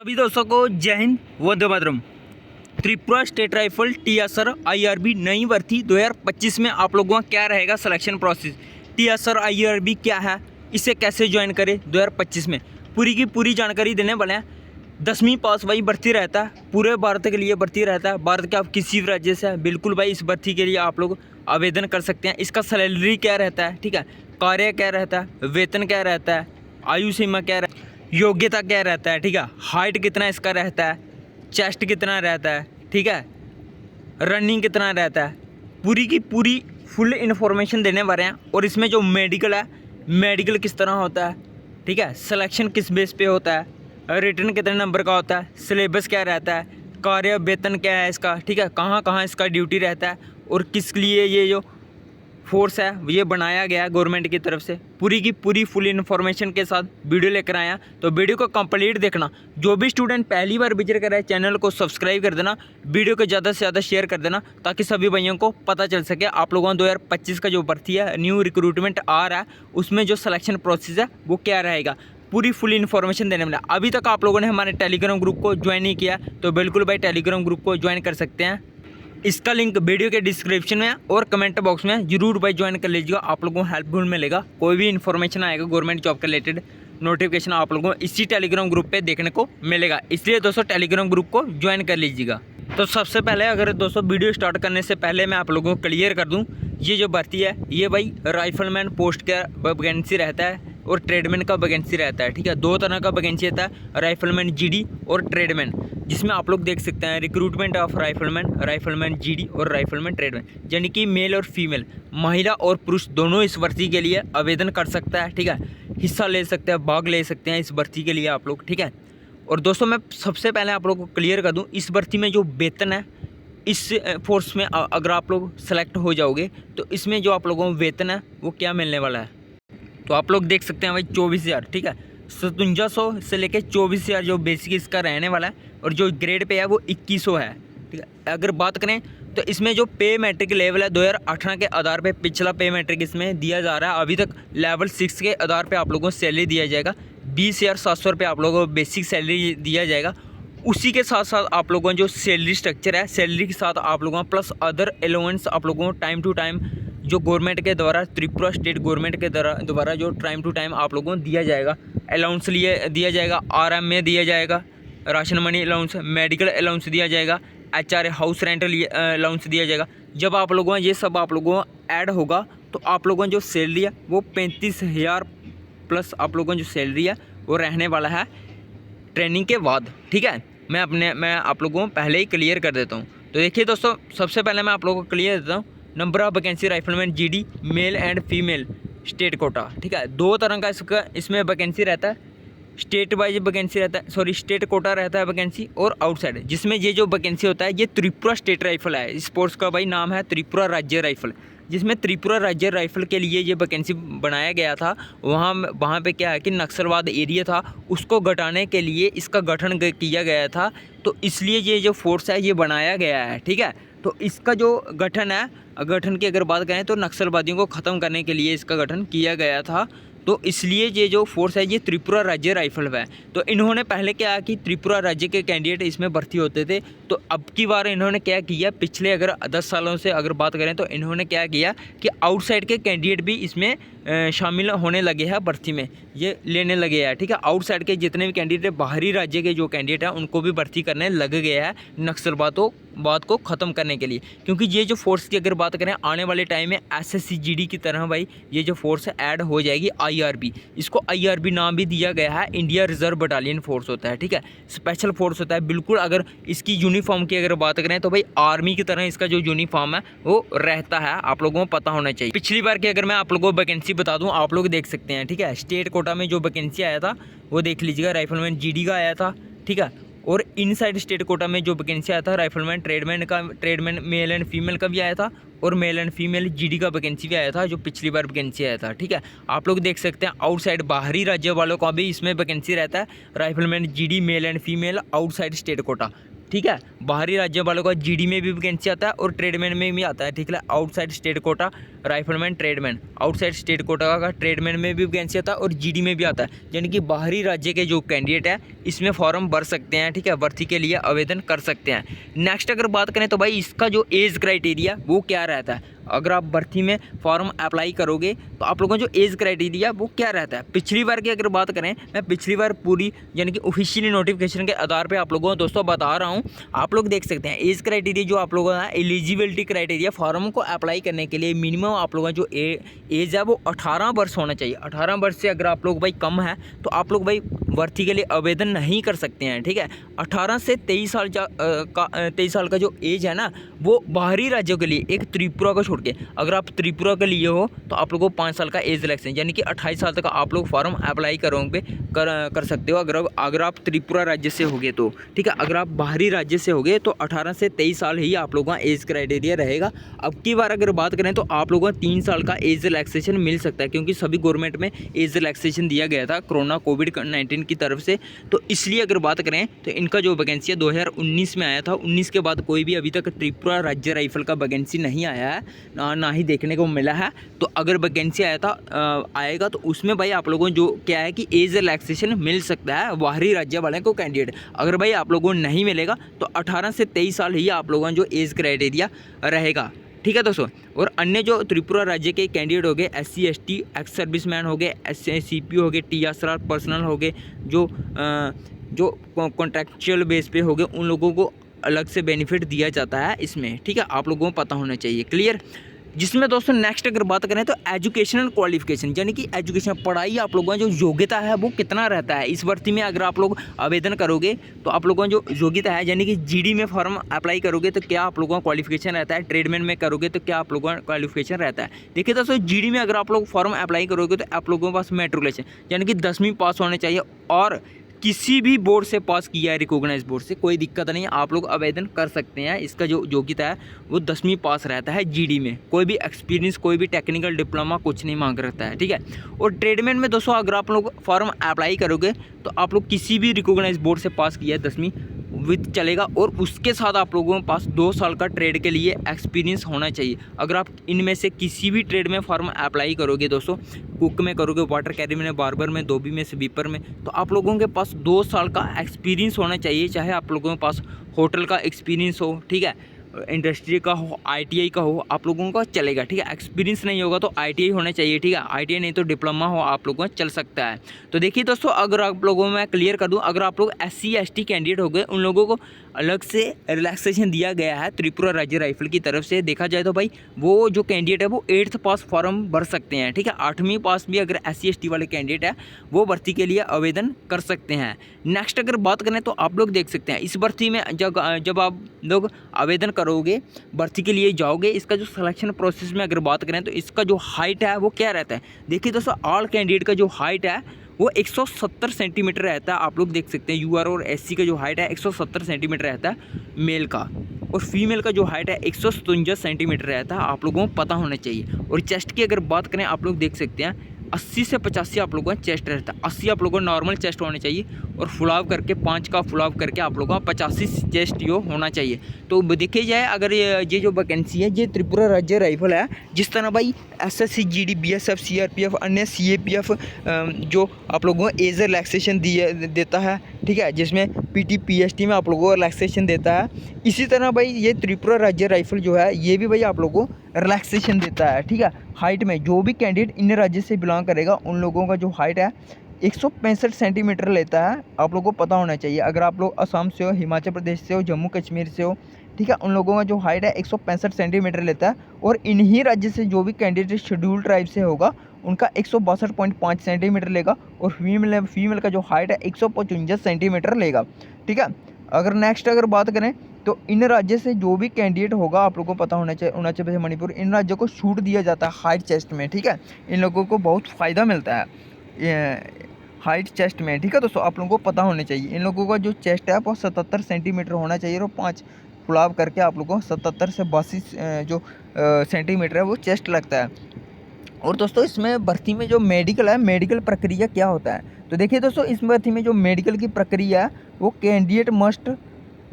अभी दोस्तों को जय हिंद वंदे मातरम। Tripura state rifle TSR IRB नई भर्ती 2025 में आप लोगों का क्या रहेगा सिलेक्शन प्रोसेस। टीएसआर आईआरबी क्या है, इसे कैसे ज्वाइन करें 2025 में, पूरी की पूरी जानकारी देने वाले हैं। 10वीं पास भाई भर्ती रहता है, पूरे भारत के लिए भर्ती रहता है। भारत के आप किसी भी राज्य से बिल्कुल भाई इस भर्ती के लिए आप लोग आवेदन कर सकते हैं। इसका सैलरी क्या रहता है, ठीक है, कार्य क्या रहता है, वेतन क्या रहता है, आयु सीमा क्या रहता है, योग्यता क्या रहता है, ठीक है, हाइट कितना इसका रहता है, चेस्ट कितना रहता है, ठीक है, रनिंग कितना रहता है, पूरी की पूरी फुल इन्फॉर्मेशन देने वाले हैं। और इसमें जो मेडिकल है, मेडिकल किस तरह होता है, ठीक है, सिलेक्शन किस बेस पे होता है, रिटर्न कितने नंबर का होता है, सिलेबस क्या रहता है, कार्य वेतन क्या है इसका, ठीक है, कहाँ कहाँ इसका ड्यूटी रहता है और किस लिए ये जो फोर्स है ये बनाया गया है गवर्नमेंट की तरफ से, पूरी की पूरी फुल इन्फॉर्मेशन के साथ वीडियो लेकर आया। तो वीडियो को कंप्लीट देखना। जो भी स्टूडेंट पहली बार विजिट कर रहा है चैनल को सब्सक्राइब कर देना, वीडियो को ज़्यादा से ज़्यादा शेयर कर देना ताकि सभी भाइयों को पता चल सके आप लोगों को 2025 का जो भर्ती है, न्यू रिक्रूटमेंट आ रहा है, उसमें जो सिलेक्शन प्रोसेस है वो क्या रहेगा, पूरी फुल इन्फॉर्मेशन देने वाला। अभी तक आप लोगों ने हमारे टेलीग्राम ग्रुप को ज्वाइन नहीं किया तो बिल्कुल भाई टेलीग्राम ग्रुप को ज्वाइन कर सकते हैं। इसका लिंक वीडियो के डिस्क्रिप्शन में और कमेंट बॉक्स में जरूर भाई ज्वाइन कर लीजिएगा, आप लोगों को हेल्पफुल मिलेगा। कोई भी इन्फॉर्मेशन आएगा गवर्नमेंट जॉब के रिलेटेड नोटिफिकेशन आप लोगों को इसी टेलीग्राम ग्रुप पे देखने को मिलेगा, इसलिए दोस्तों टेलीग्राम ग्रुप को ज्वाइन कर लीजिएगा। तो सबसे पहले अगर दोस्तों वीडियो स्टार्ट करने से पहले मैं आप लोगों को क्लियर कर दूँ, ये जो भर्ती है ये भाई राइफलमैन पोस्ट का वैकेंसी रहता है और ट्रेडमैन का वैकेंसी रहता है, ठीक है। दो तरह का वैकेंसी रहता है, राइफलमैन जीडी और ट्रेडमैन, जिसमें आप लोग देख सकते हैं recruitment of rifleman, rifleman GD और राइफलमैन ट्रेडमैन, यानी कि मेल और फीमेल, महिला और पुरुष दोनों इस भर्ती के लिए आवेदन कर सकता है, ठीक है, हिस्सा ले सकते हैं, भाग ले सकते हैं इस भर्ती के लिए आप लोग, ठीक है। और दोस्तों मैं सबसे पहले आप लोगों को क्लियर कर दूँ, इस भर्ती में जो वेतन है, इस फोर्स में अगर आप लोग सेलेक्ट हो जाओगे तो इसमें जो आप लोगों को वेतन है वो क्या मिलने वाला है, तो आप लोग देख सकते हैं भाई 24,000, ठीक है, 5700 से लेके 24,000 जो बेसिक इसका रहने वाला है, और जो ग्रेड पे है वो 2100 है, ठीक है। अगर बात करें तो इसमें जो पे मैट्रिक लेवल है 2018 के आधार पे पिछला पे मैट्रिक इसमें दिया जा रहा है। अभी तक लेवल 6 के आधार पे आप लोगों को सैलरी दिया जाएगा, 20,700 रुपये आप लोगों को बेसिक सैलरी दिया जाएगा। उसी के साथ साथ आप लोगों का जो सैलरी स्ट्रक्चर है, सैलरी के साथ आप लोगों का प्लस अदर एलोवेंस आप लोगों को टाइम टू टाइम जो गवर्नमेंट के द्वारा, त्रिपुरा स्टेट गवर्नमेंट के द्वारा जो टाइम टू टाइम आप लोगों को दिया जाएगा, अलाउंस लिए दिया जाएगा, आरएम में दिया जाएगा, ration money allowance, medical allowance दिया जाएगा, एचआरए हाउस रेंटल अलाउंस दिया जाएगा। जब आप लोगों ये सब आप लोगों को ऐड होगा तो आप लोगों जो सैलरी है वो 35,000 प्लस आप लोगों जो सैलरी है वो रहने वाला है ट्रेनिंग के बाद, ठीक है। मैं आप लोगों को पहले ही क्लियर कर देता हूँ। तो देखिए दोस्तों, सबसे पहले मैं आप लोगों को क्लियर देता हूँ। Number of vacancy rifleman GD male and female state quota, ठीक है, दो तरह का इसमें वैकेंसी रहता है, स्टेट वाइज वैकेंसी रहता है, सॉरी स्टेट कोटा रहता है वैकेंसी, और आउटसाइड, जिसमें ये जो वैकेंसी होता है ये त्रिपुरा स्टेट राइफल है। इस फोर्स का भाई नाम है त्रिपुरा राज्य राइफल, जिसमें त्रिपुरा राज्य राइफल के लिए ये वैकेंसी बनाया गया था। वहाँ पे क्या है कि नक्सलवाद एरिया था, उसको घटाने के लिए इसका गठन किया गया था, तो इसलिए ये जो फोर्स है ये बनाया गया है, ठीक है। तो इसका जो गठन है, गठन की अगर बात करें तो नक्सलवादियों को ख़त्म करने के लिए इसका गठन किया गया था, तो इसलिए ये जो फोर्स है ये त्रिपुरा राज्य राइफल है। तो इन्होंने पहले क्या कि त्रिपुरा राज्य के कैंडिडेट इसमें भर्ती होते थे, तो अब की बार इन्होंने क्या किया, पिछले अगर 10 सालों से अगर बात करें तो इन्होंने क्या किया कि आउटसाइड के कैंडिडेट भी इसमें शामिल होने लगे हैं, भर्ती में ये लेने लगे हैं, ठीक है। आउटसाइड के जितने भी कैंडिडेट, बाहरी राज्य के जो कैंडिडेट हैं उनको भी भर्ती करने लग गए हैं नक्सलवाद को ख़त्म करने के लिए। क्योंकि ये जो फोर्स की अगर बात करें आने वाले टाइम में एसएससी जीडी की तरह भाई ये जो फोर्स ऐड हो जाएगी आईआरबी, इसको आईआरबी नाम भी दिया गया है, इंडिया रिजर्व बटालियन फोर्स होता है, ठीक है, स्पेशल फोर्स होता है बिल्कुल। अगर इसकी यूनिफॉर्म की अगर बात करें तो भाई आर्मी की तरह इसका जो यूनिफॉर्म है वो रहता है, आप लोगों को पता होना चाहिए। पिछली बार की अगर मैं आप लोगों को वैकेंसी बता दूं, आप लोग देख सकते हैं, ठीक है, स्टेट कोटा में जो वैकेंसी आया था वो देख लीजिएगा, राइफलमैन जीडी का आया था, ठीक है, और इनसाइड स्टेट कोटा में जो वैकेंसी आया था rifleman tradesman male and female का भी आया था, और मेल एंड फीमेल जीडी का वैकेंसी भी आया था, जो पिछली बार वैकेंसी आया था, ठीक है। आप लोग देख सकते हैं आउटसाइड बाहरी राज्य वालों का भी इसमें वैकेंसी रहता है, rifleman GD male and female outside state quota, ठीक है। बाहरी राज्यों वालों का जीडी में भी वैकेंसी आता है और ट्रेडमैन में भी आता है, ठीक है। Outside state quota rifleman tradesman, outside state quota का ट्रेडमैन में भी वैकेंसी आता है और जीडी में भी आता है, यानी कि बाहरी राज्य के जो कैंडिडेट है इसमें फॉर्म भर सकते हैं, ठीक है, भर्ती के लिए आवेदन कर सकते हैं। नेक्स्ट अगर बात करें तो भाई इसका जो एज क्राइटेरिया वो क्या रहता है। अगर आप भर्ती में फॉर्म अप्लाई करोगे तो आप लोगों का जो एज क्राइटेरिया वो क्या रहता है। पिछली बार की अगर बात करें, मैं पिछली बार पूरी यानी कि ऑफिशियली नोटिफिकेशन के आधार पे आप लोगों को दोस्तों बता रहा हूँ, आप लोग देख सकते हैं एज क्राइटेरिया जो आप लोगों का एलिजिबिलिटी क्राइटेरिया फॉर्म को अप्लाई करने के लिए मिनिमम आप लोगों का जो एज है वो 18 वर्ष होना चाहिए। 18 वर्ष से अगर आप लोग भाई कम है तो आप लोग भाई भर्ती के लिए आवेदन नहीं कर सकते हैं, ठीक है। 18 से 23 साल 23 साल का जो एज है ना वो बाहरी राज्यों के लिए, एक त्रिपुरा को छोड़ के, अगर आप त्रिपुरा के लिए हो तो आप लोगों को 5 साल का एज रिलैक्सेशन यानी कि 28 साल तक आप लोग फॉर्म अप्लाई करोगे कर सकते हो अगर आप त्रिपुरा राज्य से होगे तो, ठीक है। अगर आप बाहरी राज्य से होगे तो 18 से 23 साल ही आप लोगों का एज क्राइटेरिया रहेगा। अब की बार अगर बात करें तो आप लोगों को 3 साल का एज रिलैक्सेशन मिल सकता है, क्योंकि सभी गवर्नमेंट में एज रिलैक्सेशन दिया गया था कोरोना कोविड-19 की तरफ से, तो इसलिए अगर बात करें तो इनका जो वैकेंसी 2019 में आया था, 19 के बाद कोई भी अभी तक त्रिपुरा राज्य राइफल का वैकेंसी नहीं आया है, ना ही देखने को मिला है। तो अगर वैकेंसी आएगा तो उसमें भाई आप लोगों को जो क्या है कि एज रिलैक्सेशन मिल सकता है बाहरी राज्य वाले को कैंडिडेट। अगर भाई आप लोगों को नहीं मिलेगा तो 18 से 23 साल ही आप लोगों का जो एज क्राइटेरिया रहेगा, ठीक है दोस्तों। और अन्य जो त्रिपुरा राज्य के कैंडिडेट हो गए, SC ST एक्स सर्विसमैन हो गए, CP हो गए, TSR पर्सनल हो गए, जो कॉन्ट्रैक्चुअल बेस पे हो गए, उन लोगों को अलग से बेनिफिट दिया जाता है इसमें, ठीक है। आप लोगों को पता होना चाहिए, क्लियर। जिसमें दोस्तों नेक्स्ट अगर बात करें तो एजुकेशनल क्वालिफिकेशन यानी कि एजुकेशन पढ़ाई आप लोगों का जो योग्यता है वो कितना रहता है। इस भर्ती में अगर आप लोग आवेदन करोगे तो आप लोगों का जो योग्यता है यानी कि जीडी में फॉर्म अप्लाई करोगे तो क्या आप लोगों का क्वालिफिकेशन रहता है, ट्रेडमैन में करोगे तो क्या आप लोगों का क्वालिफिकेशन रहता है। देखिए दोस्तों जीडी में अगर आप लोग फॉर्म अप्लाई करोगे तो आप लोगों के पास मैट्रिकुलेशन यानी कि 10वीं पास होने चाहिए और किसी भी बोर्ड से पास किया है, रिकॉग्नाइज बोर्ड से, कोई दिक्कत नहीं है, आप लोग आवेदन कर सकते हैं। इसका जो योग्यता है वो 10वीं पास रहता है जीडी में, कोई भी एक्सपीरियंस कोई भी टेक्निकल डिप्लोमा कुछ नहीं मांग रहता है, ठीक है। और ट्रेडमैन में दोस्तों अगर आप लोग फॉर्म अप्लाई करोगे तो आप लोग किसी भी रिकॉग्नाइज बोर्ड से पास किया है 10वीं विद चलेगा और उसके साथ आप लोगों के पास 2 साल का ट्रेड के लिए एक्सपीरियंस होना चाहिए। अगर आप इनमें से किसी भी ट्रेड में फॉर्म अप्लाई करोगे दोस्तों, कुक में करोगे, वाटर कैरी में, बार्बर में, धोबी में, स्वीपर में, तो आप लोगों के पास 2 साल का एक्सपीरियंस होना चाहिए। चाहे आप लोगों के पास होटल का एक्सपीरियंस हो, ठीक है, इंडस्ट्री का हो, ITI का हो, आप लोगों का चलेगा, ठीक है। एक्सपीरियंस नहीं होगा तो ITI होना चाहिए, ठीक है। ITI नहीं तो डिप्लोमा हो, आप लोगों का चल सकता है। तो देखिए दोस्तों अगर आप लोगों में मैं क्लियर कर दूं, अगर आप लोग SC ST कैंडिडेट हो गए उन लोगों को अलग से रिलैक्सेशन दिया गया है त्रिपुरा राज्य राइफल की तरफ से। देखा जाए तो भाई वो जो कैंडिडेट है वो 8th पास फॉर्म भर सकते हैं, ठीक है। 8वीं पास भी अगर SC ST वाले कैंडिडेट है वो भर्ती के लिए आवेदन कर सकते हैं। नेक्स्ट अगर बात करें तो आप लोग देख सकते हैं इस भर्ती में जब आप लोग आवेदन करोगे, भर्ती के लिए जाओगे, इसका जो सिलेक्शन प्रोसेस में अगर बात करें तो इसका जो हाइट है वो क्या रहता है। देखिए दोस्तों ऑल कैंडिडेट का जो हाइट है वो 170 सेंटीमीटर रहता है। आप लोग देख सकते हैं UR और SC का जो हाइट है 170 सेंटीमीटर रहता है मेल का, और फीमेल का जो हाइट है 157 सेंटीमीटर रहता है, आप लोगों को पता होना चाहिए। और चेस्ट की अगर बात करें आप लोग देख सकते हैं 80 से 85 आप लोगों का चेस्ट रहता है। 80 आप लोगों को नॉर्मल चेस्ट होना चाहिए और फुलाव करके 5 का फुलाव करके आप लोगों का 85 चेस्ट यो होना चाहिए। तो देखिए जाए अगर ये जो वैकेंसी है ये त्रिपुरा राज्य राइफल है, जिस तरह भाई SSC GD BSF CRPF अन्य CAPF जो आप लोगों को एज रिलैक्सेशन देता है, ठीक है, जिसमें PT PST में आप लोगों को रिलैक्सेशन देता है, इसी तरह भाई ये त्रिपुरा राज्य राइफल जो है ये भी भाई आप लोगों को रिलैक्सेशन देता है, ठीक है। हाइट में जो भी कैंडिडेट इन राज्य से बिलोंग करेगा उन लोगों का जो हाइट है 165 सेंटीमीटर लेता है, आप लोगों को पता होना चाहिए। अगर आप लोग असम से हो, हिमाचल प्रदेश से हो, जम्मू कश्मीर से हो, ठीक है, उन लोगों का जो हाइट है 165 सेंटीमीटर लेता है। और इन्हीं राज्य से जो भी कैंडिडेट शेड्यूल ट्राइब से होगा उनका 162.5 सेंटीमीटर लेगा और फीमेल का जो हाइट है 155 सेंटीमीटर लेगा, ठीक है। अगर नेक्स्ट अगर बात करें तो इन राज्य से जो भी कैंडिडेट होगा आप लोगों को पता होना चाहिए, अरुणाचल प्रदेश, मणिपुर, इन राज्यों को छूट दिया जाता है हाइट चेस्ट में, ठीक है। इन लोगों को बहुत फ़ायदा मिलता है हाइट चेस्ट में, ठीक है दोस्तों, आप लोगों को पता होना चाहिए। इन लोगों का जो चेस्ट है वो 77 सेंटीमीटर होना चाहिए और 5 फुलाव करके आप लोगों को 77 से 82 जो सेंटीमीटर है वो चेस्ट लगता है। और दोस्तों इसमें भर्ती में जो मेडिकल है, मेडिकल प्रक्रिया क्या होता है, तो देखिए दोस्तों इस भर्ती में जो मेडिकल की प्रक्रिया है वो candidate must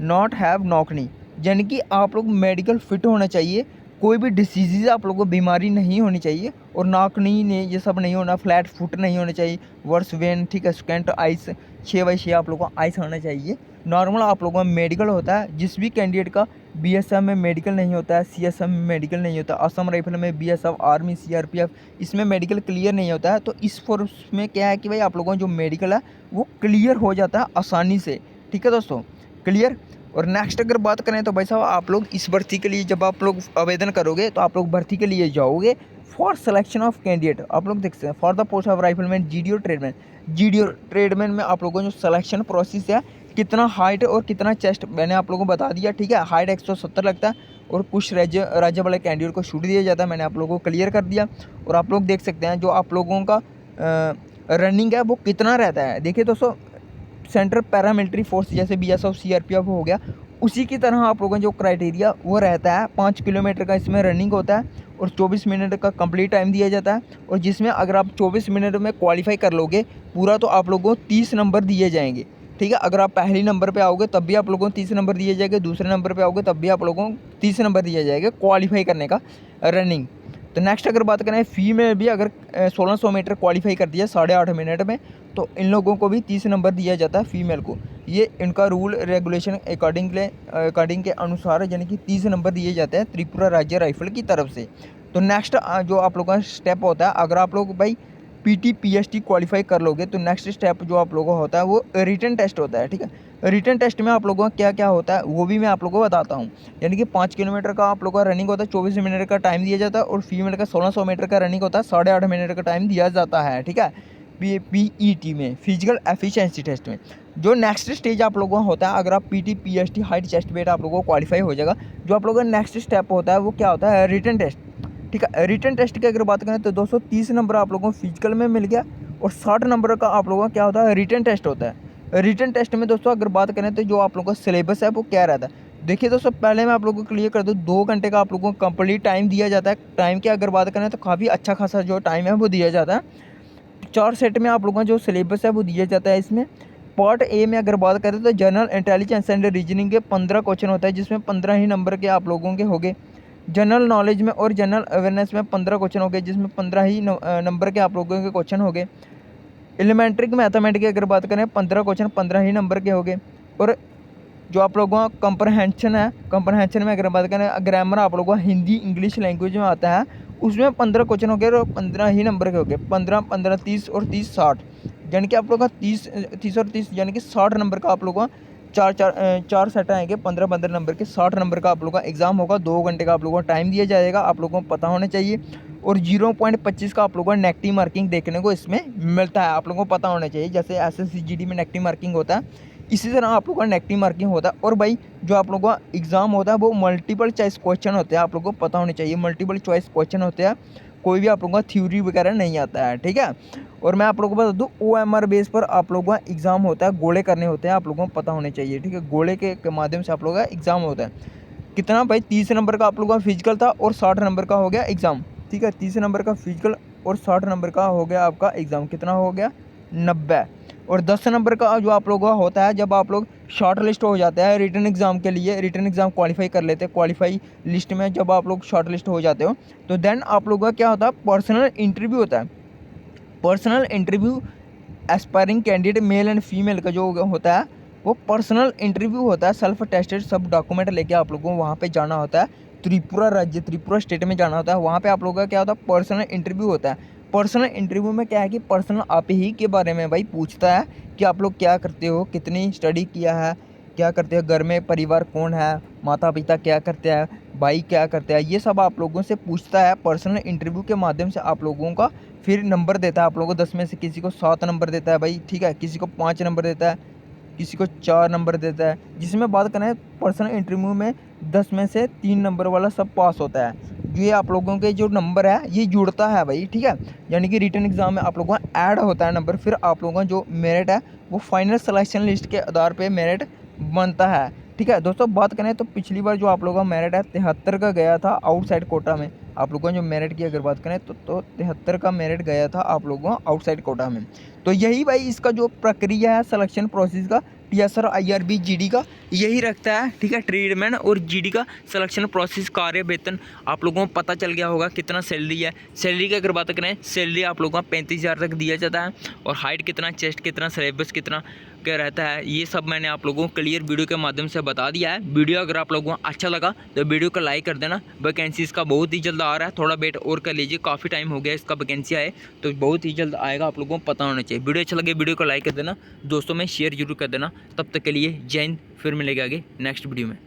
not have knock knee, यानी कि आप लोग मेडिकल फिट होना चाहिए, कोई भी डिसीज़ आप लोगों को बीमारी नहीं होनी चाहिए, और नॉकनी ने ये सब नहीं होना, फ्लैट फुट नहीं होना चाहिए, वर्स वेन, ठीक है, स्केंट आइस, 6/6 आप लोगों को आइस होना चाहिए। नॉर्मल आप लोगों का मेडिकल होता है, जिस भी कैंडिडेट का बीएसएफ में मेडिकल नहीं होता है, सीएसएफ में मेडिकल नहीं होता, असम राइफल में, बीएसएफ, आर्मी, सीआरपीएफ, इसमें मेडिकल क्लियर नहीं होता है, तो इस फोर्स में क्या है कि भाई आप लोगों का जो मेडिकल है वो क्लियर हो जाता है आसानी से। ठीक है दोस्तों, क्लियर। और नेक्स्ट अगर बात करें तो भाई साहब आप लोग इस भर्ती के लिए जब आप लोग आवेदन करोगे तो आप लोग भर्ती के लिए जाओगे फॉर सिलेक्शन ऑफ कैंडिडेट। आप लोग देख सकते हैं for the post of rifleman GDO tradesman. GDO tradesman में आप लोगों को जो सिलेक्शन प्रोसेस है, कितना हाइट और कितना चेस्ट मैंने आप लोगों को बता दिया। ठीक है, हाइट 170 लगता है और कुछ राज्य वाले कैंडिडेट को छूट दिया जाता है, मैंने आप लोगों को क्लियर कर दिया। और आप लोग देख सकते हैं जो आप लोगों का रनिंग है वो कितना रहता है। देखिए दोस्तों, सेंट्रल पैरामिलिट्री फोर्स जैसे बीएसएफ, सीआरपीएफ हो गया, उसी की तरह आप लोगों का जो क्राइटेरिया वो रहता है। 5 किलोमीटर का इसमें रनिंग होता है और 24 मिनट का कंप्लीट टाइम दिया जाता है, और जिसमें अगर आप 24 मिनट में क्वालिफाई कर लोगे पूरा तो आप लोगों को 30 नंबर दिए जाएंगे। ठीक है, अगर आप पहले नंबर पे आओगे तब भी आप लोगों को 30 नंबर दिए जाएंगे, दूसरे नंबर पे आओगे तब भी आप लोगों को 30 नंबर दिया जाएगा क्वालिफाई करने का रनिंग। तो नेक्स्ट अगर बात करें फीमेल भी अगर 1600 मीटर क्वालिफाई कर दिया 8.5 मिनट में, तो इन लोगों को भी 30 नंबर दिया जाता है फीमेल को। ये इनका रूल रेगुलेशन अकॉर्डिंग के अनुसार यानी कि 30 नंबर दिए जाते हैं त्रिपुरा राज्य राइफल की तरफ से। तो नेक्स्ट जो आप लोगों का स्टेप होता है, अगर आप लोग भाई पीटी पीएसटी क्वालिफाई कर लोगे तो नेक्स्ट स्टेप जो आप लोगों का होता है वो रिटन टेस्ट होता है। ठीक है, रिटन टेस्ट में आप लोगों का क्या क्या होता है वो भी मैं आप लोगों को बताता हूँ। यानी कि 5 किलोमीटर का आप लोगों का रनिंग होता है, 24 मिनट का टाइम दिया जाता है, और फीमेल का 1600 मीटर का रनिंग होता है, 8.5 मिनट का टाइम दिया जाता है। ठीक है, पीईटी में, फिजिकल एफिशिएंसी टेस्ट में। जो नेक्स्ट स्टेज आप लोगों का होता है, अगर आप PT PST height chest weight आप लोगों को क्वालिफाई हो जाएगा, जो आप लोगों का नेक्स्ट स्टेप होता है वो क्या होता है, रिटन टेस्ट। ठीक है, रिटन टेस्ट की अगर बात करें तो 230 नंबर आप लोगों को फिजिकल में मिल गया, और 60 नंबर का आप लोगों का क्या होता है, रिटन टेस्ट होता है। रिटन टेस्ट में दोस्तों अगर बात करें तो जो आप लोगों का सिलेबस है वो क्या रहता है, देखिए दोस्तों पहले मैं आप लोगों को क्लियर कर दूँ, 2 घंटे का आप लोगों को कंप्लीट टाइम दिया जाता है। टाइम की अगर बात करें तो काफ़ी अच्छा खासा जो टाइम है वो दिया जाता है। 4 सेट में आप लोगों का जो सिलेबस है वो दिया जाता है। इसमें पार्ट ए में अगर बात करें तो जनरल इंटेलिजेंस एंड रीजनिंग के 15 क्वेश्चन होता है, जिसमें 15 ही नंबर के आप लोगों के हो गए। जनरल नॉलेज में और जनरल अवेयरनेस में 15 क्वेश्चन हो गए, जिसमें 15 ही नंबर के आप लोगों के क्वेश्चन हो गए। एलिमेंट्री मैथमेटिक्स की अगर बात करें 15 क्वेश्चन 15 ही नंबर के हो गए। और जो आप लोगों का कंप्रहेंशन है, कंप्रहेंशन में अगर बात करें ग्रामर आप लोगों का हिंदी इंग्लिश लैंग्वेज में आता है, उसमें 15 क्वेश्चन हो गए और 15 ही नंबर के हो गए। 15 15 30 और 30 60, यानी कि आप लोगों का 30 और 30 यानी कि 60 नंबर का आप लोगों का चार सेट आएंगे, 15 नंबर के 60 नंबर का आप लोगों का एग्जाम होगा। 2 घंटे का आप लोगों का टाइम दिया जाएगा, आप लोगों को पता होना चाहिए। और 0.25 का आप लोगों को नेगेटिव मार्किंग देखने को इसमें मिलता है, आप लोगों को पता होना चाहिए। जैसे SSCGD में नेगेटिव मार्किंग होता है, इसी तरह आप लोगों का नेगेटिव मार्किंग होता है। और भाई जो आप लोगों का एग्जाम होता है वो मल्टीपल चॉइस क्वेश्चन होते हैं, आप लोगों को पता होने चाहिए। मल्टीपल चॉइस क्वेश्चन होते हैं, कोई भी आप लोगों का थ्योरी वगैरह नहीं आता है। ठीक है, और मैं आप लोगों को बता दूँ OMR बेस पर आप लोगों का एग्जाम होता है, गोले करने होते हैं, आप लोगों को पता होने चाहिए। ठीक है, गोले के माध्यम से आप लोगों का एग्जाम होता है। कितना भाई 30 नंबर का आप लोगों का फिजिकल था और 60 नंबर का हो गया एग्ज़ाम। ठीक है, 30 नंबर का फिजिकल और 60 नंबर का हो गया आपका एग्ज़ाम। कितना हो गया, 90। और 10 नंबर का जो आप लोगों का होता है, जब आप लोग शॉर्ट लिस्ट हो जाते हैं रिटन एग्ज़ाम के लिए, रिटन एग्ज़ाम क्वालिफाई कर लेते हैं, क्वालिफाई लिस्ट में जब आप लोग शॉर्ट लिस्ट हो जाते हो तो देन आप लोगों का क्या होता है, पर्सनल इंटरव्यू होता है। Personal interview aspiring candidate male and female का जो होता है वो पर्सनल इंटरव्यू होता है। सेल्फ टेस्टेड सब डॉक्यूमेंट लेके आप लोगों को वहाँ पे जाना होता है। त्रिपुरा राज्य, त्रिपुरा स्टेट में जाना होता है। वहाँ पे आप लोगों का क्या होता है, पर्सनल इंटरव्यू होता है। पर्सनल इंटरव्यू में क्या है कि पर्सनल आप ही के बारे में भाई पूछता है कि आप लोग क्या करते हो, कितनी स्टडी किया है, क्या करते हो, घर में परिवार कौन है, माता पिता क्या करते हैं, भाई क्या करते हैं, ये सब आप लोगों से पूछता है। पर्सनल इंटरव्यू के माध्यम से आप लोगों का फिर नंबर देता है। आप लोगों को 10 में से किसी को 7 नंबर देता है भाई, ठीक है, किसी को 5 नंबर देता है, किसी को 4 नंबर देता है। जिसमें बात करें पर्सनल इंटरव्यू में 10 में से 3 नंबर वाला सब पास होता है। ये आप लोगों के जो नंबर है ये जुड़ता है भाई, ठीक है, यानी कि रिटन एग्जाम में आप लोगों का ऐड होता है नंबर, फिर आप लोगों का जो मेरिट है वो फाइनल सिलेक्शन लिस्ट के आधार पे मेरिट बनता है। ठीक है दोस्तों, बात करें तो पिछली बार जो आप लोगों का मेरिट है 73 का गया था आउटसाइड कोटा में। आप लोगों ने जो मेरिट की अगर बात करें तो 73 का मेरिट गया था आप लोगों को आउटसाइड कोटा में। तो यही भाई इसका जो प्रक्रिया है सिलेक्शन प्रोसेस का, TSR IRB GD का यही रखता है, ठीक है। ट्रेडमैन और जीडी का सिलेक्शन प्रोसेस, कार्य वेतन आप लोगों को पता चल गया होगा कितना सैलरी है। सैलरी की अगर बात करें, सैलरी आप लोगों को 35,000 तक दिया जाता है। और हाइट कितना, चेस्ट कितना, सिलेबस कितना क्या रहता है, ये सब मैंने आप लोगों को क्लियर वीडियो के माध्यम से बता दिया है। वीडियो अगर आप लोगों को अच्छा लगा तो वीडियो को लाइक कर देना। वैकेंसी इसका बहुत ही जल्द आ रहा है, थोड़ा वेट और कर लीजिए, काफ़ी टाइम हो गया इसका वैकेंसी आए, तो बहुत ही जल्द आएगा, आप लोगों को पता होना चाहिए। वीडियो अच्छा लगे वीडियो को लाइक कर देना, दोस्तों में शेयर जरूर कर देना। तब तक के लिए जय हिंद, फिर मिलेगा आगे नेक्स्ट वीडियो में।